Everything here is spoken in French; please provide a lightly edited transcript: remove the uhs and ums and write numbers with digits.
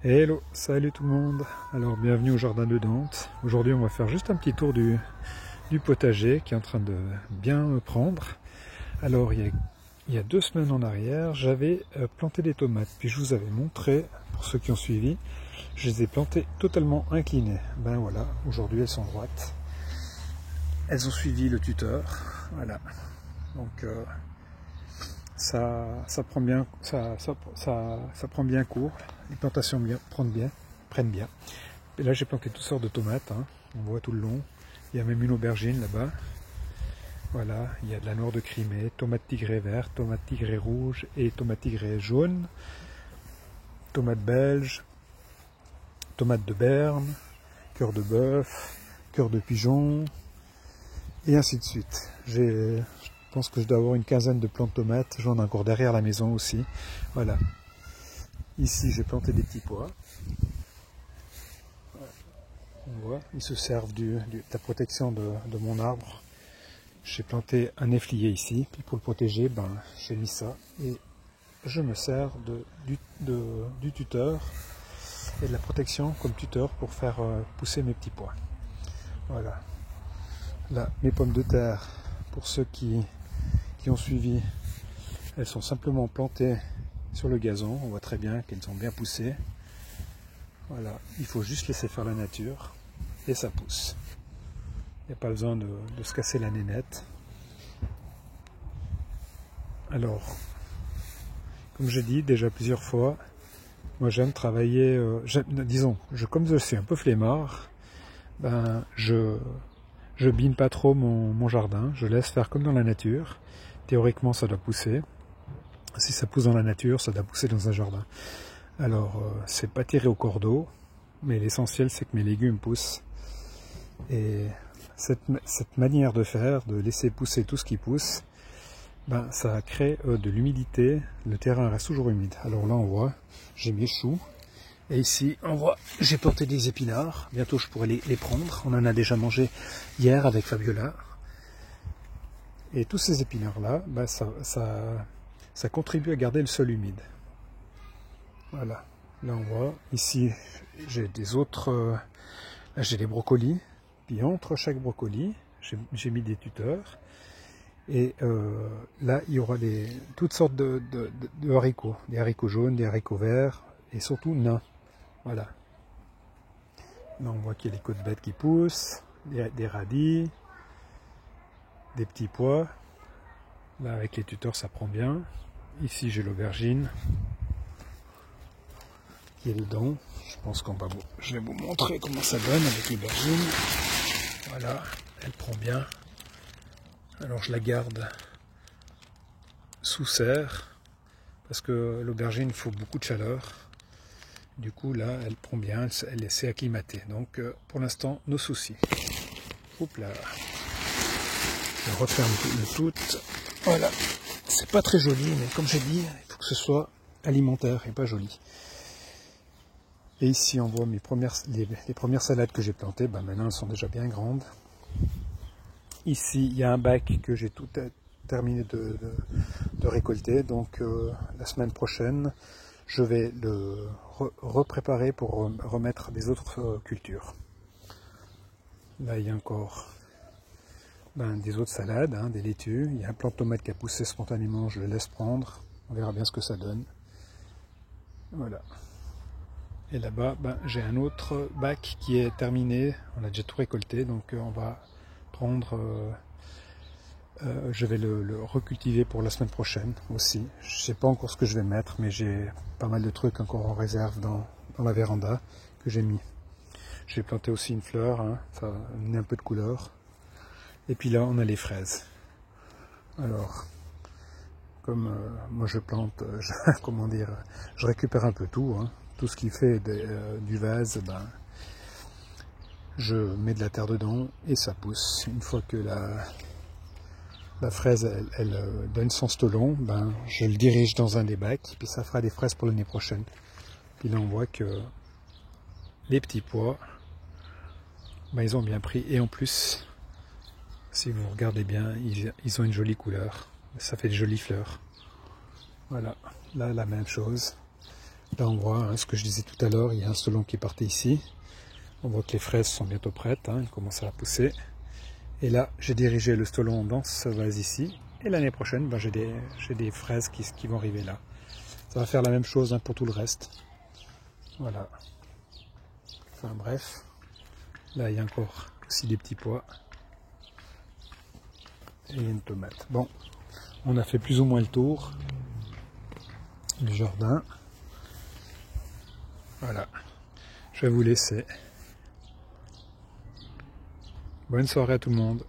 Hello, salut tout le monde. Alors bienvenue au jardin de Dante. Aujourd'hui on va faire juste un petit tour du potager qui est en train de bien prendre. Alors il y a 2 semaines en arrière j'avais planté des tomates. Puis je vous avais montré, pour ceux qui ont suivi, je les ai plantées totalement inclinées. Ben voilà, aujourd'hui elles sont droites. Elles ont suivi le tuteur. Voilà. Donc ça prend bien, ça prend bien court. Les plantations prennent bien. Et là j'ai planté toutes sortes de tomates, hein. On voit tout le long. Il y a même une aubergine là-bas. Voilà, il y a de la noire de Crimée, tomate tigrée verte, tomate tigrée rouge et tomate tigrée jaune, tomate belge, tomate de Berne, cœur de bœuf, cœur de pigeon, et ainsi de suite. Je pense que je dois avoir une quinzaine de plants de tomates, j'en ai encore derrière la maison aussi. Voilà. Ici j'ai planté des petits pois. On voit, ils se servent de la protection de mon arbre. J'ai planté un efflier ici, puis pour le protéger, j'ai mis ça et je me sers du tuteur et de la protection comme tuteur pour faire pousser mes petits pois. Voilà. Là, mes pommes de terre, pour ceux qui ont suivi, elles sont simplement plantées sur le gazon. On voit très bien qu'elles ont bien poussé. Voilà, il faut juste laisser faire la nature et ça pousse. Il n'y a pas besoin de se casser la nénette. Alors, comme j'ai dit déjà plusieurs fois, moi j'aime travailler, comme je suis un peu flemmard, je bine pas trop mon jardin, je laisse faire comme dans la nature. Théoriquement ça doit pousser. Si ça pousse dans la nature, ça doit pousser dans un jardin. Alors, c'est pas tiré au cordeau, mais l'essentiel c'est que mes légumes poussent. Et cette manière de faire, de laisser pousser tout ce qui pousse, ça crée de l'humidité, le terrain reste toujours humide. Alors là on voit, j'ai mes choux, et ici on voit, j'ai planté des épinards, bientôt je pourrai les prendre, on en a déjà mangé hier avec Fabiola. Et tous ces épinards là, ça contribue à garder le sol humide. Voilà, là on voit, ici j'ai là j'ai des brocolis. Puis entre chaque brocoli, j'ai mis des tuteurs. Et là, il y aura toutes sortes de haricots. Des haricots jaunes, des haricots verts, et surtout nains. Voilà. Là, on voit qu'il y a les côtes bêtes qui poussent, des radis, des petits pois. Là, avec les tuteurs, ça prend bien. Ici, j'ai l'aubergine qui est dedans. Je pense je vais vous montrer comment ça donne avec l'aubergine. Voilà, elle prend bien. Alors je la garde sous serre parce que l'aubergine il faut beaucoup de chaleur. Du coup là elle prend bien, elle s'est acclimatée. Donc pour l'instant nos soucis. Hop là. Je referme le tout. Voilà. C'est pas très joli, mais comme j'ai dit, il faut que ce soit alimentaire et pas joli. Et ici on voit les premières salades que j'ai plantées, maintenant elles sont déjà bien grandes. Ici il y a un bac que j'ai tout terminé de récolter, donc la semaine prochaine je vais le repréparer pour remettre des autres cultures. Là il y a encore des autres salades, des laitues, il y a un plant de tomate qui a poussé spontanément, je le laisse prendre, on verra bien ce que ça donne. Voilà. Et là-bas, j'ai un autre bac qui est terminé, on a déjà tout récolté, donc on va prendre, je vais le recultiver pour la semaine prochaine aussi. Je ne sais pas encore ce que je vais mettre, mais j'ai pas mal de trucs encore en réserve dans la véranda que j'ai mis. J'ai planté aussi une fleur, ça a amené un peu de couleur. Et puis là, on a les fraises. Alors, comme moi je plante, je récupère un peu tout, tout ce qui fait du vase, je mets de la terre dedans et ça pousse. Une fois que la fraise elle donne son stolon, je le dirige dans un des bacs, puis ça fera des fraises pour l'année prochaine. Puis là on voit que les petits pois, ils ont bien pris, et en plus, si vous regardez bien, ils ont une jolie couleur, ça fait de jolies fleurs. Voilà, là la même chose. Là on voit hein, ce que je disais tout à l'heure, il y a un stolon qui est parti ici. On voit que les fraises sont bientôt prêtes, hein, elles commencent à pousser. Et là j'ai dirigé le stolon dans ce vase ici. Et l'année prochaine, ben, j'ai des fraises qui vont arriver là. Ça va faire la même chose hein, pour tout le reste. Voilà. Enfin bref. Là il y a encore aussi des petits pois. Et une tomate. Bon, on a fait plus ou moins le tour du jardin. Voilà. Je vais vous laisser. Bonne soirée à tout le monde.